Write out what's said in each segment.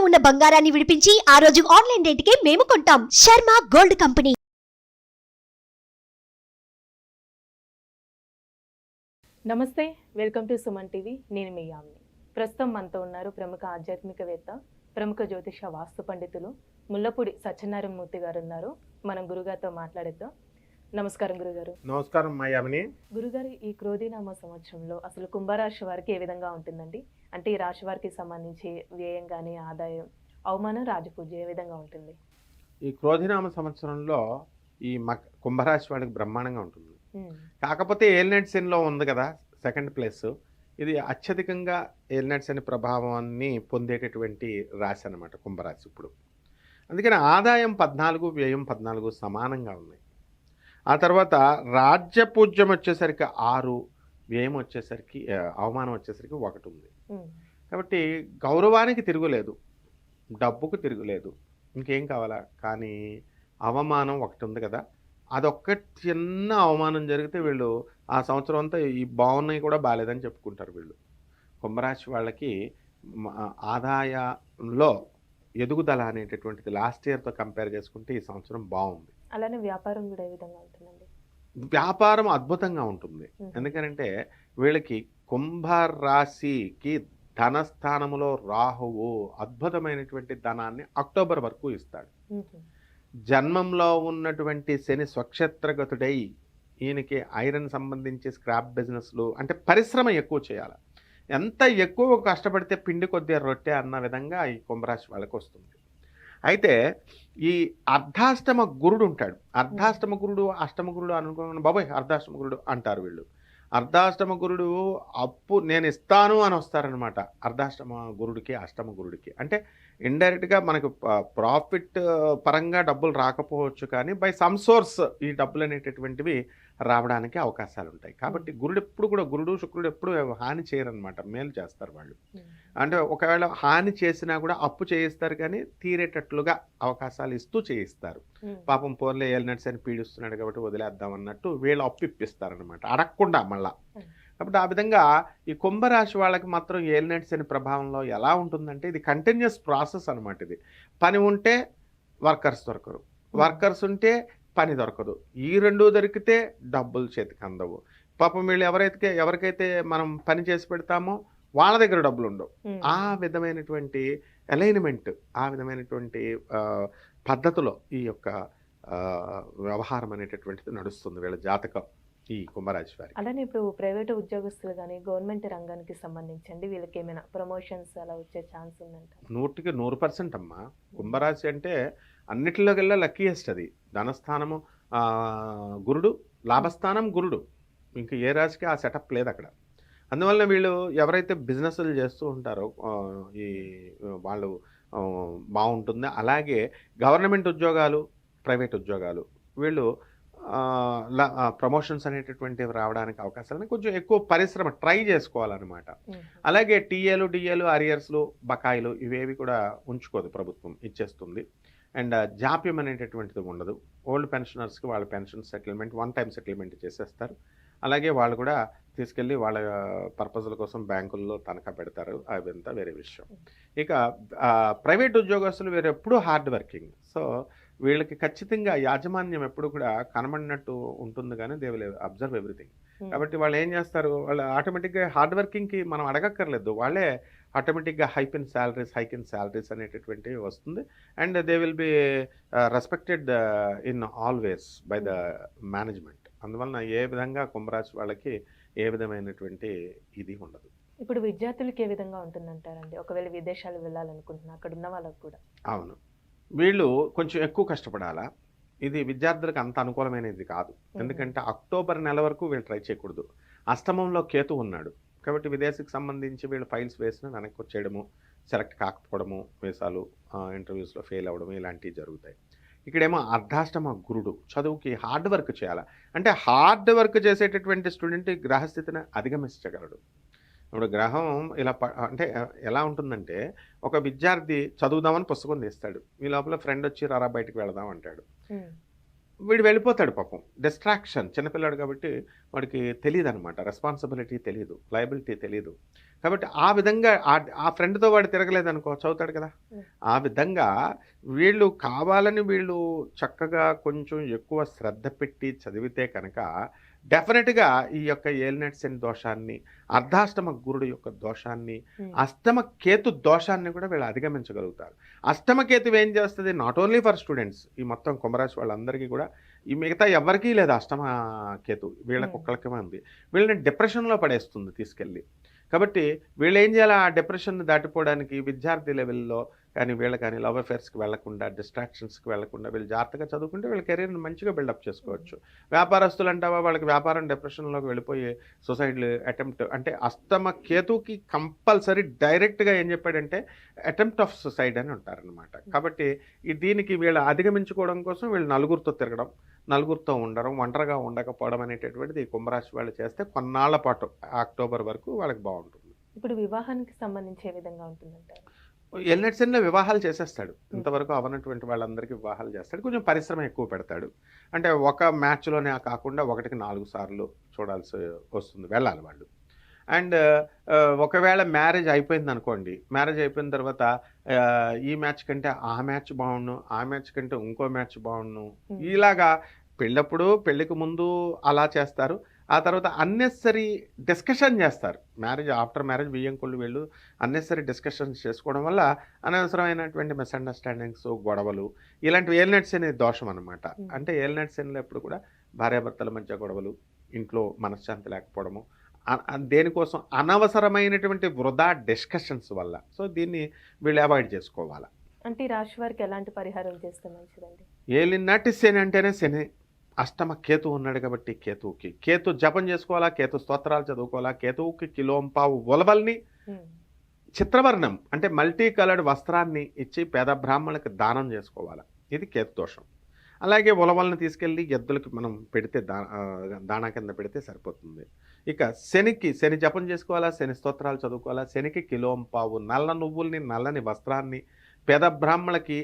ఉన్న బంగారాన్ని విడిపించి ఆ రోజు ఆన్లైన్ రేటుకే మేము కొంటాం. Sharma gold company. నమస్తే, వెల్కమ్ టు సుమన్ టీవీ. నేను మీ యామిని. ప్రస్తుతం మనతో ఉన్నారు ప్రముఖ ఆధ్యాత్మికవేత్త, ప్రముఖ జ్యోతిష వాస్తు పండితులు ముల్లపూడి సత్యనారాయణ మూర్తి గారు ఉన్నారు. మనం గురుగారితో మాట్లాడేద్దాం. నమస్కారం గురుగారు. నమస్కారం యామిని. గురుగారు, ఈ క్రోధినామ సంవత్సరంలో అసలు కుంభరాశి వారికి ఏ విధంగా ఉంటుందండి? అంటే ఈ రాశి వారికి సంబంధించి వ్యయం కానీ, ఆదాయం, అవమానం, రాజపూజ్యం ఏ విధంగా ఉంటుంది? ఈ క్రోధినామ సంవత్సరంలో ఈ కుంభరాశి వాళ్ళకి బ్రహ్మాండంగా ఉంటుంది. కాకపోతే ఏలినట్ శనిలో ఉంది కదా, సెకండ్ ప్లేస్. ఇది అత్యధికంగా ఏలినట్ శని ప్రభావాన్ని పొందేటటువంటి రాశి అన్నమాట కుంభరాశి ఇప్పుడు. అందుకని ఆదాయం 14, వ్యయం 14 సమానంగా ఉన్నాయి. ఆ తర్వాత రాజ్యపూజ్యం వచ్చేసరికి 6, వ్యయం వచ్చేసరికి అవమానం వచ్చేసరికి 1 ఉంది. కాబట్టి గౌరవానికి తిరుగులేదు, డబ్బుకు తిరుగులేదు, ఇంకేం కావాలా? కానీ అవమానం 1 ఉంది కదా, అదొక్క చిన్న అవమానం జరిగితే వీళ్ళు ఆ సంవత్సరం అంతా ఈ బాగున్నాయి కూడా బాగాలేదని చెప్పుకుంటారు వీళ్ళు. కుంభరాశి వాళ్ళకి ఆదాయంలో ఎదుగుదల అనేటటువంటిది లాస్ట్ ఇయర్తో కంపేర్ చేసుకుంటే ఈ సంవత్సరం బాగుంది. అలానే వ్యాపారం కూడా ఏ విధంగా ఉంటుందండి? వ్యాపారం అద్భుతంగా ఉంటుంది. ఎందుకంటే వీళ్ళకి కుంభరాశికి ధనస్థానములో రాహువు అద్భుతమైనటువంటి ధనాన్ని అక్టోబర్ వరకు ఇస్తాడు. జన్మంలో ఉన్నటువంటి శని స్వక్షేత్రగతుడై ఈయనకి ఐరన్ సంబంధించి స్క్రాప్ బిజినెస్లు, అంటే పరిశ్రమ ఎక్కువ చేయాలి. ఎంత ఎక్కువ కష్టపడితే పిండి కొద్దిగా రొట్టె అన్న విధంగా ఈ కుంభరాశి వాళ్ళకి వస్తుంది. అయితే ఈ అర్ధాష్టమ గురుడు ఉంటాడు. అర్ధాష్టమ గురుడు, అష్టమ గురుడు అనుకున్న బాబాయ్ అర్ధాష్టమ గురుడు అంటారు వీళ్ళు. అర్ధాష్టమ గురుడు అప్పు నేను ఇస్తాను అని వస్తారనమాట. అర్ధాష్టమ గురుడికి, అష్టమ గురుడికి అంటే ఇండైరెక్ట్గా మనకు ప్రాఫిట్ పరంగా డబ్బులు రాకపోవచ్చు, కానీ బై సమ్ సోర్స్ ఈ డబ్బులు అనేటటువంటివి రావడానికి అవకాశాలు ఉంటాయి. కాబట్టి గురుడు ఎప్పుడు కూడా, గురుడు శుక్రుడు ఎప్పుడు హాని చేయరనమాట, మేలు చేస్తారు వాళ్ళు. అంటే ఒకవేళ హాని చేసినా కూడా అప్పు చేయిస్తారు, కానీ తీరేటట్లుగా అవకాశాలు ఇస్తూ చేయిస్తారు. పాపం పోర్లే ఏలినట్స్ అని పీడిస్తున్నాడు కాబట్టి వదిలేద్దాం అన్నట్టు వీళ్ళు అప్పు ఇప్పిస్తారనమాట, అడగకుండా మళ్ళా. కాబట్టి ఆ విధంగా ఈ కుంభరాశి వాళ్ళకి మాత్రం ఏలినట్స్ అని ప్రభావంలో ఎలా ఉంటుందంటే ఇది కంటిన్యూస్ ప్రాసెస్ అనమాట. ఇది పని ఉంటే వర్కర్స్ దొరకరు, వర్కర్స్ ఉంటే పని దొరకదు, ఈ రెండు దొరికితే డబ్బులు చేతికి అందవు. పాపం వీళ్ళు ఎవరికైతే మనం పని చేసి పెడతామో వాళ్ళ దగ్గర డబ్బులు ఉండవు. ఆ విధమైనటువంటి అలైన్మెంట్, ఆ విధమైనటువంటి పద్ధతిలో ఈ యొక్క వ్యవహారం అనేటటువంటిది నడుస్తుంది వీళ్ళ జాతకం ఈ కుంభరాశి వారి. అలానే ఇప్పుడు ప్రైవేట్ ఉద్యోగస్తులు కానీ గవర్నమెంట్ రంగానికి సంబంధించండి, వీళ్ళకి ఏమైనా ప్రమోషన్స్ అలా వచ్చే ఛాన్స్ ఉందంట? 100% అమ్మా. కుంభరాశి అంటే అన్నిటిలోకెల్లా లక్కీయెస్ట్. అది ధనస్థానము గురుడు, లాభస్థానం గురుడు, ఇంకా ఏ రాశికి ఆ సెటప్ లేదు అక్కడ. అందువల్ల వీళ్ళు ఎవరైతే బిజినెస్లు చేస్తూ ఉంటారో ఈ వాళ్ళు బాగుంటుంది. అలాగే గవర్నమెంట్ ఉద్యోగాలు, ప్రైవేట్ ఉద్యోగాలు, వీళ్ళు ప్రమోషన్స్ అనేటటువంటివి రావడానికి అవకాశాలని కొంచెం ఎక్కువ పరిశ్రమ ట్రై చేసుకోవాలన్నమాట. అలాగే టీఏలు, డిఏలు, అరియర్స్లు, బకాయిలు ఇవేవి కూడా ఉంచుకోదు, ప్రభుత్వం ఇచ్చేస్తుంది. అండ్ జాప్యం అనేటటువంటిది ఉండదు. ఓల్డ్ పెన్షనర్స్కి వాళ్ళ పెన్షన్ సెటిల్మెంట్ 1 టైం సెటిల్మెంట్ చేసేస్తారు. అలాగే వాళ్ళు కూడా తీసుకెళ్ళి వాళ్ళ పర్పస్ల కోసం బ్యాంకుల్లో తనఖా పెడతారు. అదంతా వేరే విషయం. ఇక ప్రైవేట్ ఉద్యోగస్తులు వీరు ఎప్పుడూ హార్డ్ వర్కింగ్. సో వీళ్ళకి ఖచ్చితంగా యాజమాన్యం ఎప్పుడు కూడా కనబడినట్టు ఉంటుంది, కానీ దే విల్ అబ్జర్వ్ ఎవ్రీథింగ్. కాబట్టి వాళ్ళు ఏం చేస్తారు, వాళ్ళు ఆటోమేటిక్గా హార్డ్ వర్కింగ్కి మనం అడగక్కర్లేదు, వాళ్ళే ఆటోమేటిక్గా హైక్ ఇన్ శాలరీస్ అనేటటువంటివి వస్తుంది. And they will be respected in always by the management. అందువలన ఏ విధంగా కుంభరాశి వాళ్ళకి ఏ విధమైనటువంటి ఇది ఉండదు. ఇప్పుడు విద్యార్థులకి ఏ విధంగా ఉంటుందంటారండి? ఒకవేళ విదేశాలు వెళ్ళాలనుకుంటున్నా అక్కడ ఉన్న వాళ్ళకు కూడా? అవును, వీళ్ళు కొంచెం ఎక్కువ కష్టపడాలా. ఇది విద్యార్థులకు అంత అనుకూలమైనది కాదు. ఎందుకంటే అక్టోబర్ నెల వరకు వీళ్ళు ట్రై చేయకూడదు. అష్టమంలో కేతు ఉన్నాడు కాబట్టి విదేశీకి సంబంధించి వీళ్ళు ఫైల్స్ వేసిన వెనక్కి వచ్చేయడము, సెలెక్ట్ కాకపోవడము, వీసాలు ఇంటర్వ్యూస్లో ఫెయిల్ అవ్వడము ఇలాంటివి జరుగుతాయి. ఇక్కడేమో అర్ధాష్టమ గురుడు, చదువుకి హార్డ్ వర్క్ చేయాలి. అంటే హార్డ్ వర్క్ చేసేటటువంటి స్టూడెంట్ గ్రహస్థితిని అధిగమించగలడు. ఇప్పుడు గ్రహం ఇలా అంటే ఎలా ఉంటుందంటే, ఒక విద్యార్థి చదువుదామని పుస్తకం తీస్తాడు, ఈ లోపల ఫ్రెండ్ వచ్చి రారా బయటకు వెళదాం అంటాడు. వీడు వెళ్ళిపోతాడు పాపం. డిస్ట్రాక్షన్, చిన్నపిల్లాడు కాబట్టి వాడికి తెలియదు అనమాట, రెస్పాన్సిబిలిటీ తెలియదు, లయబిలిటీ తెలియదు. కాబట్టి ఆ విధంగా ఆ ఫ్రెండ్తో వాడు తిరగలేదనుకో, చదువుతాడు కదా. ఆ విధంగా వీళ్ళు కావాలని వీళ్ళు చక్కగా కొంచెం ఎక్కువ శ్రద్ధ పెట్టి చదివితే కనుక డెఫినెట్గా ఈ యొక్క ఏలినాటి శని దోషాన్ని, అర్ధాష్టమ గురుడు యొక్క దోషాన్ని, అష్టమ కేతు దోషాన్ని కూడా వీళ్ళు అధిగమించగలుగుతారు. అష్టమ కేతు ఏం చేస్తుంది, నాట్ ఓన్లీ ఫర్ స్టూడెంట్స్, ఈ మొత్తం కుంభరాశి వాళ్ళందరికీ కూడా, ఈ మిగతా ఎవరికీ లేదు అష్టమ కేతు, వీళ్ళకి ఒక్కళ్ళకే ఉంది. వీళ్ళని డిప్రెషన్లో పడేస్తుంది తీసుకెళ్ళి. కాబట్టి వీళ్ళు ఏం చేయాలి, ఆ డిప్రెషన్ దాటిపోవడానికి విద్యార్థి లెవెల్లో కానీ వీళ్ళు కానీ లవ్ అఫేర్స్కి వెళ్లకుండా, డిస్ట్రాక్షన్స్కి వెళ్లకుండా వీళ్ళు జాగ్రత్తగా చదువుకుంటే వీళ్ళ కెరీర్ని మంచిగా బిల్డప్ చేసుకోవచ్చు. వ్యాపారస్తులు అంటావా, వాళ్ళకి వ్యాపారం డిప్రెషన్లోకి వెళ్ళిపోయి సూసైడ్ అటెంప్ట్, అంటే అష్టమ కేతుకి కంపల్సరీ డైరెక్ట్గా ఏం చెప్పాడంటే అటెంప్ట్ ఆఫ్ సూసైడ్ అని ఉంటారనమాట. కాబట్టి దీనికి వీళ్ళు అధిగమించుకోవడం కోసం వీళ్ళు నలుగురితో తిరగడం, నలుగురితో ఉండడం, ఒంటరిగా ఉండకపోవడం అనేటటువంటిది ఈ కుంభరాశి వాళ్ళు చేస్తే కొన్నాళ్ల పాటు అక్టోబర్ వరకు వాళ్ళకి బాగుంటుంది. ఇప్పుడు వివాహానికి సంబంధించి ఏ విధంగా ఉంటుందంటారు? ఏలినాటి శనిలో వివాహాలు చేసేస్తాడు. ఇంతవరకు అవనటువంటి వాళ్ళందరికీ వివాహాలు చేస్తాడు. కొంచెం పరిశ్రమ ఎక్కువ పెడతాడు. అంటే ఒక మ్యాచ్లోనే కాకుండా 1కి 4 సార్లు చూడాల్సి వస్తుంది, వెళ్ళాలి వాళ్ళు. అండ్ ఒకవేళ మ్యారేజ్ అయిపోయింది అనుకోండి, మ్యారేజ్ అయిపోయిన తర్వాత ఈ మ్యాచ్ కంటే ఆ మ్యాచ్ బాగుండు, ఆ మ్యాచ్ కంటే ఇంకో మ్యాచ్ బాగుండు, ఇలాగా పెళ్ళప్పుడు పెళ్ళికి ముందు అలా చేస్తారు. ఆ తర్వాత అన్నెసరీ డిస్కషన్ చేస్తారు. మ్యారేజ్ ఆఫ్టర్ మ్యారేజ్ బియ్యంకొళ్ళు వీళ్ళు అన్నెసరీ డిస్కషన్స్ చేసుకోవడం వల్ల అనవసరమైనటువంటి మిస్అండర్స్టాండింగ్స్, గొడవలు, ఇలాంటివి ఏలినాటి శని దోషం అనమాట. అంటే ఏలినాటి శనిలో ఎప్పుడు కూడా భార్యాభర్తల మధ్య గొడవలు, ఇంట్లో మనశ్శాంతి లేకపోవడము, దేనికోసం అనవసరమైనటువంటి వృధా డిస్కషన్స్ వల్ల. సో దీన్ని వీళ్ళు అవాయిడ్ చేసుకోవాలి. అంటే ఈ రాశి వారికి ఎలాంటి పరిహారం చేస్తే మంచిదండి? ఏలినాటి శని అంటేనే శని, అష్టమ కేతు ఉన్నాడు కాబట్టి కేతు జపం చేసుకోవాలా, కేతు స్తోత్రాలు చదువుకోవాలా, కేతువుకి కిలోంపావు ఉలవల్ని చిత్రవర్ణం అంటే మల్టీ కలర్డ్ వస్త్రాన్ని ఇచ్చి పేద బ్రాహ్మణులకు దానం చేసుకోవాలా. ఇది కేతు దోషం. అలాగే ఉలవల్ని తీసుకెళ్ళి ఎద్దులకి మనం పెడితే దానా కింద పెడితే సరిపోతుంది. ఇక శని జపం చేసుకోవాలా, శని స్తోత్రాలు చదువుకోవాలా, శనికి కిలోంపావు నల్ల నువ్వుల్ని, నల్లని వస్త్రాన్ని పేద బ్రాహ్మణులకి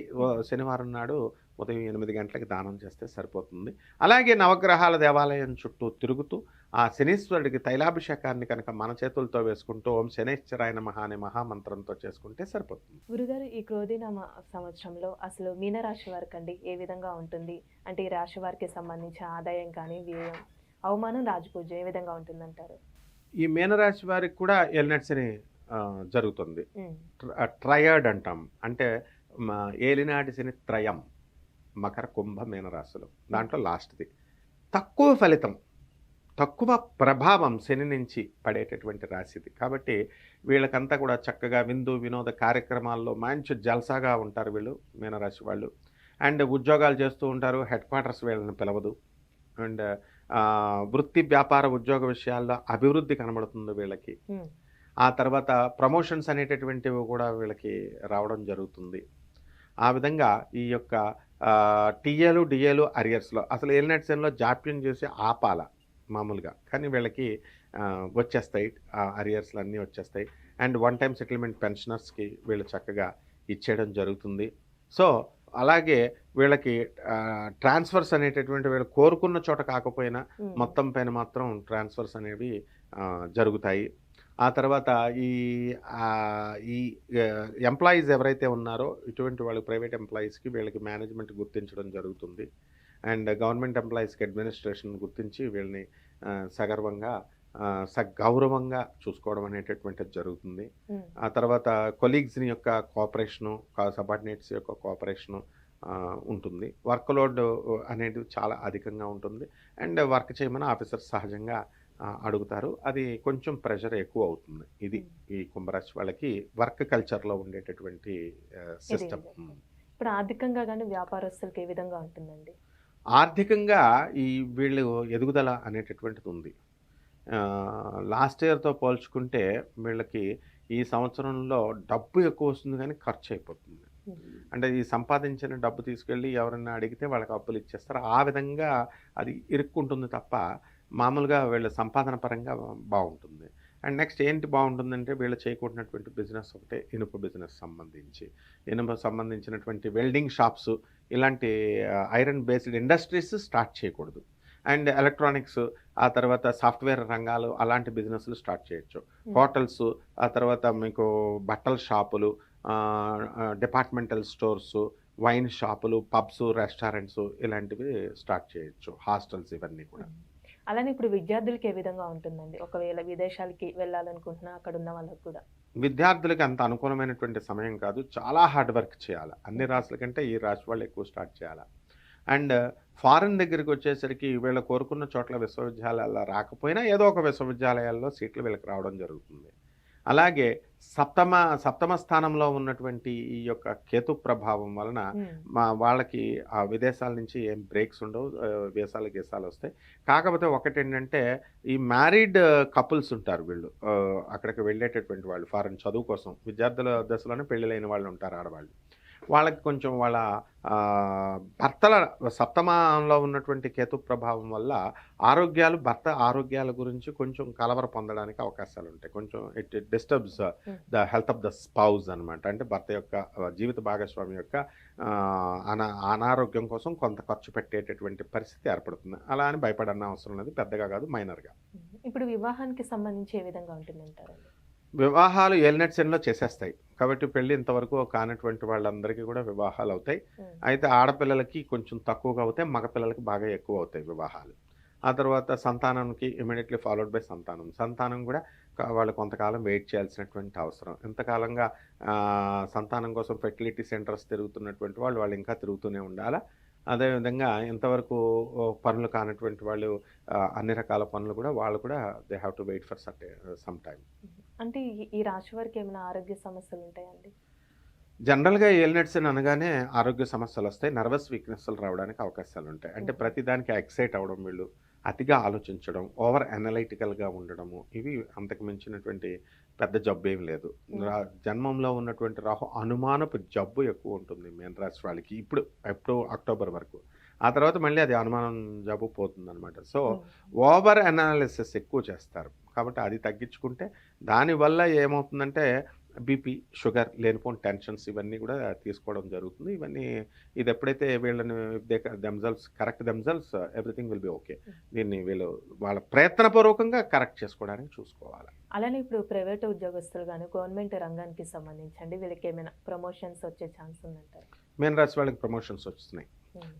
శనివారం నాడు ఉదయం 8 గంటలకు దానం చేస్తే సరిపోతుంది. అలాగే నవగ్రహాల దేవాలయం చుట్టూ తిరుగుతూ ఆ శనీశ్వరుడికి తైలాభిషేకాన్ని కనుక మన చేతులతో వేసుకుంటూ ఓం శనైశ్చరాయ నమః అనే మహామంత్రంతో చేసుకుంటే సరిపోతుంది. గురుగారు, ఈ క్రోధినామ సంవత్సరంలో అసలు మీనరాశి వారికి అండి ఏ విధంగా ఉంటుంది? అంటే ఈ రాశి వారికి సంబంధించి ఆదాయం కానీ, వ్యయం, అవమానం, రాజపూజ్యం ఏ విధంగా ఉంటుందంటారు? ఈ మీనరాశి వారికి కూడా ఏలినాటి శని జరుగుతుంది. ట్రయర్డ్ అంటాం, అంటే ఏలినాటి శని త్రయం, మకర, కుంభ, మీనరాశులు. దాంట్లో లాస్ట్ది తక్కువ ఫలితం, తక్కువ ప్రభావం శని నుంచి పడేటటువంటి రాశిది. కాబట్టి వీళ్ళకంతా కూడా చక్కగా విందు వినోద కార్యక్రమాల్లో మంచి జల్సాగా ఉంటారు వీళ్ళు మీనరాశి వాళ్ళు. అండ్ ఉద్యోగాలు చేస్తూ ఉంటారు, హెడ్ క్వార్టర్స్ వీళ్ళని పిలవదు. అండ్ వృత్తి వ్యాపార ఉద్యోగ విషయాల్లో అభివృద్ధి కనబడుతుంది వీళ్ళకి. ఆ తర్వాత ప్రమోషన్స్ అనేటటువంటివి కూడా వీళ్ళకి రావడం జరుగుతుంది. ఆ విధంగా ఈ యొక్క టీఏలు డిఏలు అరియర్స్లో అసలు ఏలినాటి శనిలో జాప్యం చేసి ఆపాల మామూలుగా, కానీ వీళ్ళకి వచ్చేస్తాయి, ఆ అరియర్స్లు అన్నీ వచ్చేస్తాయి. అండ్ 1 టైం సెటిల్మెంట్ పెన్షనర్స్కి వీళ్ళు చక్కగా ఇచ్చేయడం జరుగుతుంది. సో అలాగే వీళ్ళకి ట్రాన్స్ఫర్స్ అనేటటువంటి వీళ్ళు కోరుకున్న చోట కాకపోయినా మొత్తం పైన మాత్రం ట్రాన్స్ఫర్స్ అనేవి జరుగుతాయి. ఆ తర్వాత ఈ ఎంప్లాయీస్ ఎవరైతే ఉన్నారో ఇటువంటి వాళ్ళు ప్రైవేట్ ఎంప్లాయీస్కి వీళ్ళకి మేనేజ్మెంట్ గుర్తించడం జరుగుతుంది. అండ్ గవర్నమెంట్ ఎంప్లాయీస్కి అడ్మినిస్ట్రేషన్ గుర్తించి వీళ్ళని సగర్వంగా సగౌరవంగా చూసుకోవడం అనేటటువంటిది జరుగుతుంది. ఆ తర్వాత కొలీగ్స్ని యొక్క కోఆపరేషను, సబార్డినేట్స్ యొక్క కోఆపరేషను ఉంటుంది. వర్క్ లోడ్ అనేది చాలా అధికంగా ఉంటుంది. అండ్ వర్క్ చేయమని ఆఫీసర్స్ సహజంగా అడుగుతారు, అది కొంచెం ప్రెషర్ ఎక్కువ అవుతుంది. ఇది ఈ కుంభరాశి వాళ్ళకి వర్క్ కల్చర్లో ఉండేటటువంటి సిస్టమ్. ఇప్పుడు ఆర్థికంగా కానీ వ్యాపారస్తులకి ఏ విధంగా ఉంటుందండి? ఆర్థికంగా ఈ వీళ్ళు ఎదుగుదల అనేటటువంటిది ఉంది. లాస్ట్ ఇయర్తో పోల్చుకుంటే వీళ్ళకి ఈ సంవత్సరంలో డబ్బు ఎక్కువ వస్తుంది కానీ ఖర్చు అయిపోతుంది. అంటే ఈ సంపాదించిన డబ్బు తీసుకెళ్ళి ఎవరైనా అడిగితే వాళ్ళకి అప్పులు ఇచ్చేస్తారు. ఆ విధంగా అది ఇరుక్కుంటుంది తప్ప మామూలుగా వీళ్ళ సంపాదన పరంగా బాగుంటుంది. అండ్ నెక్స్ట్ ఏంటి బాగుంటుందంటే వీళ్ళు చేయకూడనటువంటి బిజినెస్ ఒకటే ఇనుప బిజినెస్ సంబంధించినటువంటి వెల్డింగ్ షాప్స్, ఇలాంటి ఐరన్ బేస్డ్ ఇండస్ట్రీస్ స్టార్ట్ చేయకూడదు. అండ్ ఎలక్ట్రానిక్స్, ఆ తర్వాత సాఫ్ట్వేర్ రంగాలు, అలాంటి బిజినెస్లు స్టార్ట్ చేయొచ్చు. హోటల్స్, ఆ తర్వాత మీకు బట్టల షాపులు, డిపార్ట్మెంటల్ స్టోర్స్, వైన్ షాపులు, పబ్స్, రెస్టారెంట్స్ ఇలాంటివి స్టార్ట్ చేయొచ్చు. హాస్టల్స్ ఇవన్నీ కూడా. అలానే ఇప్పుడు విద్యార్థులకి ఏ విధంగా ఉంటుందండి? ఒకవేళ విదేశాలకి వెళ్ళాలనుకుంటున్నా అక్కడ ఉన్న వాళ్ళకి కూడా. విద్యార్థులకి అంత అనుకూలమైనటువంటి సమయం కాదు. చాలా హార్డ్ వర్క్ చేయాలి. అన్ని రాశుల కంటే ఈ రాశి వాళ్ళు ఎక్కువ స్టార్ట్ చేయాలి. అండ్ ఫారెన్ దగ్గరికి వచ్చేసరికి వీళ్ళు కోరుకున్న చోట్ల విశ్వవిద్యాలయాల్లో రాకపోయినా ఏదో ఒక విశ్వవిద్యాలయాల్లో సీట్లు వీళ్ళకి రావడం జరుగుతుంది. అలాగే సప్తమ స్థానంలో ఉన్నటువంటి ఈ యొక్క కేతు ప్రభావం వలన వాళ్ళకి ఆ విదేశాల నుంచి ఏం బ్రేక్స్ ఉండవు, గీసాలు వస్తాయి. కాకపోతే ఒకటేంటంటే ఈ మ్యారీడ్ కపుల్స్ ఉంటారు, వీళ్ళు అక్కడికి వెళ్ళేటటువంటి వాళ్ళు ఫారెన్ చదువు కోసం విద్యార్థుల దశలోనే పెళ్ళిళ్ళైన వాళ్ళు ఉంటారు ఆడవాళ్ళు. వాళ్ళకి కొంచెం వాళ్ళ భర్తల సప్తమంలో ఉన్నటువంటి కేతు ప్రభావం వల్ల భర్త ఆరోగ్యాల గురించి కొంచెం కలవర పొందడానికి అవకాశాలు ఉంటాయి. కొంచెం it disturbs the health of the spouse అనమాట. అంటే భర్త యొక్క జీవిత భాగస్వామి యొక్క అనారోగ్యం కోసం కొంత ఖర్చు పెట్టేటటువంటి పరిస్థితి ఏర్పడుతుంది. అలా అని భయపడన్న అవసరం లేదు, పెద్దగా కాదు, మైనర్గా. ఇప్పుడు వివాహానికి సంబంధించి ఏ విధంగా ఉంటుందంటారండి? వివాహాలు ఏలినట్ శనిలో చేసేస్తాయి కాబట్టి పెళ్ళి ఇంతవరకు కానటువంటి వాళ్ళందరికీ కూడా వివాహాలు అవుతాయి. అయితే ఆడపిల్లలకి కొంచెం తక్కువగా అవుతాయి, మగపిల్లలకి బాగా ఎక్కువ అవుతాయి వివాహాలు. ఆ తర్వాత సంతానానికి ఇమీడియట్లీ ఫాలోడ్ బై సంతానం కూడా వాళ్ళు కొంతకాలం వెయిట్ చేయాల్సినటువంటి అవసరం. ఇంతకాలంగా సంతానం కోసం ఫెర్టిలిటీ సెంటర్స్ తిరుగుతున్నటువంటి వాళ్ళు ఇంకా తిరుగుతూనే ఉండాలా. అదేవిధంగా ఇంతవరకు పనులు కానటువంటి వాళ్ళు అన్ని రకాల పనులు కూడా వాళ్ళు కూడా they have to wait for some time. అంటే ఈ రాశి వారికి ఏమైనా ఆరోగ్య సమస్యలు ఉంటాయండి? జనరల్గా ఏలినట్స్ అనగానే ఆరోగ్య సమస్యలు వస్తాయి, నర్వస్ వీక్నెస్లు రావడానికి అవకాశాలు ఉంటాయి. అంటే ప్రతిదానికి ఎక్సైట్ అవ్వడం, వీళ్ళు అతిగా ఆలోచించడం, ఓవర్ అనలైటికల్గా ఉండడము, ఇవి అంతకు మించినటువంటి పెద్ద జబ్బు ఏం లేదు. జన్మంలో ఉన్నటువంటి రాహు అనుమానపు జబ్బు ఎక్కువ ఉంటుంది మీన రాశి వాళ్ళకి ఎప్పుడు అక్టోబర్ వరకు. ఆ తర్వాత మళ్ళీ అది అనుమానం జబ్బు పోతుంది అనమాట. సో ఓవర్ అనాలిసిస్ ఎక్కువ చేస్తారు కాబట్టి అది తగ్గించుకుంటే దానివల్ల ఏమవుతుందంటే బీపీ, షుగర్, లేనిపోని టెన్షన్స్ ఇవన్నీ కూడా తీసుకోవడం జరుగుతుంది. ఇది ఎప్పుడైతే వీళ్ళని correct themselves everything will be okay. దీన్ని వీళ్ళు వాళ్ళ ప్రయత్నపూర్వకంగా కరెక్ట్ చేసుకోవడానికి చూసుకోవాలి. అలానే ఇప్పుడు ప్రైవేట్ ఉద్యోగస్తులు కానీ గవర్నమెంట్ రంగానికి సంబంధించండి వీళ్ళకి ఏమైనా ప్రమోషన్స్ వచ్చే ఛాన్స్ ఉందంటారు? మెయిన్ రాశి వాళ్ళకి ప్రమోషన్స్ వస్తున్నాయి.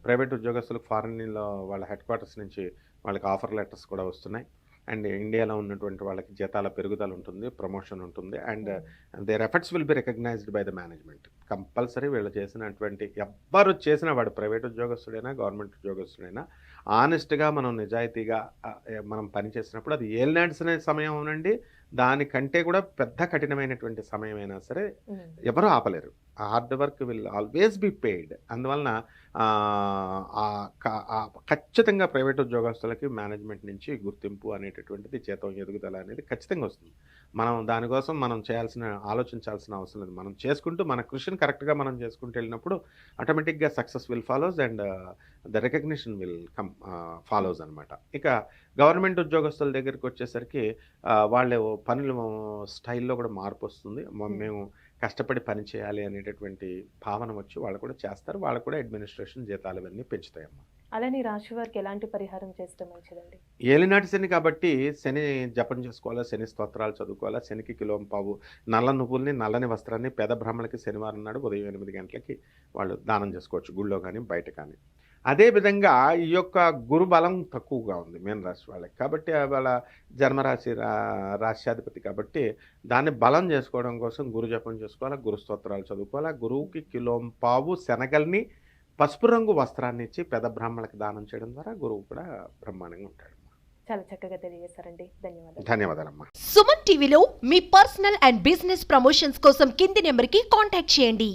ప్రైవేట్ ఉద్యోగస్తులకు ఫారెన్లో వాళ్ళ హెడ్ క్వార్టర్స్ నుంచి వాళ్ళకి ఆఫర్ లెటర్స్ కూడా వస్తున్నాయి. అండ్ ఇండియాలో ఉన్నటువంటి వాళ్ళకి జీతాల పెరుగుదల ఉంటుంది, ప్రమోషన్ ఉంటుంది. And their efforts will be recognised by the management. Compulsory వీళ్ళు చేసినటువంటి ఎవ్వరు చేసినా, వాడు ప్రైవేట్ ఉద్యోగస్తుడైనా గవర్నమెంట్ ఉద్యోగస్తుడైనా, ఆనెస్ట్గా మనం నిజాయితీగా మనం పనిచేసినప్పుడు అది ఏలినాడ్స్ అనే సమయం అవునండి, దానికంటే కూడా పెద్ద కఠినమైనటువంటి సమయమైనా సరే ఎవరు ఆపలేరు. Hard work will always be paid. అందువలన ఖచ్చితంగా ప్రైవేట్ ఉద్యోగస్తులకి మేనేజ్మెంట్ నుంచి గుర్తింపు అనేటటువంటిది, జీతం ఎదుగుదల అనేది ఖచ్చితంగా వస్తుంది. మనం దానికోసం ఆలోచించాల్సిన అవసరం లేదు. మనం చేసుకుంటూ మన కృషిని కరెక్ట్గా మనం చేసుకుంటూ వెళ్ళినప్పుడు ఆటోమేటిక్గా success will follows and the recognition will come follows అనమాట. ఇక గవర్నమెంట్ ఉద్యోగస్తుల దగ్గరికి వచ్చేసరికి వాళ్ళ పనుల స్టైల్లో కూడా మార్పు వస్తుంది. మేము కష్టపడి పని చేయాలి అనేటటువంటి భావన వచ్చి వాళ్ళు కూడా చేస్తారు. వాళ్ళు కూడా అడ్మినిస్ట్రేషన్ జీతాలు ఇవన్నీ పెంచుతాయమ్మా. అలానే రాశి వారికి ఎలాంటి పరిహారం చేస్తే మంచిదండి? ఏలినాటి శని కాబట్టి శని జపం చేసుకోవాలా, శని స్తోత్రాలు చదువుకోవాలా, శనికి కిలోంపావు నల్ల నువ్వుల్ని, నల్లని వస్త్రాన్ని పేద బ్రాహ్మణులకి శనివారం నాడు ఉదయం 8 గంటలకి వాళ్ళు దానం చేసుకోవచ్చు, గుళ్ళో కానీ బయట కానీ. అదేవిధంగా ఈ యొక్క గురు బలం తక్కువగా ఉంది మీన రాశి వాళ్ళకి కాబట్టి, వాళ్ళ జన్మరాశి రాశ్యాధిపతి కాబట్టి దాన్ని బలం చేసుకోవడం కోసం గురు జపం చేసుకోవాలా, గురు స్తోత్రాలు చదువుకోవాలా. గురువుకి కిలోంపావు శనగల్ని, పసుపు రంగు వస్త్రాన్ని ఇచ్చి పెద్ద బ్రాహ్మణులకు దానం చేయడం ద్వారా గురువు కూడా బ్రహ్మాండంగా ఉంటాడు. చాలా చక్కగా తెలియజేశారండి. ధన్యవాదాలమ్మా. సుమన్ టీవీలో మీ పర్సనల్ అండ్ బిజినెస్ ప్రమోషన్స్ కోసం కింది నెంబర్కి కాంటాక్ట్ చేయండి.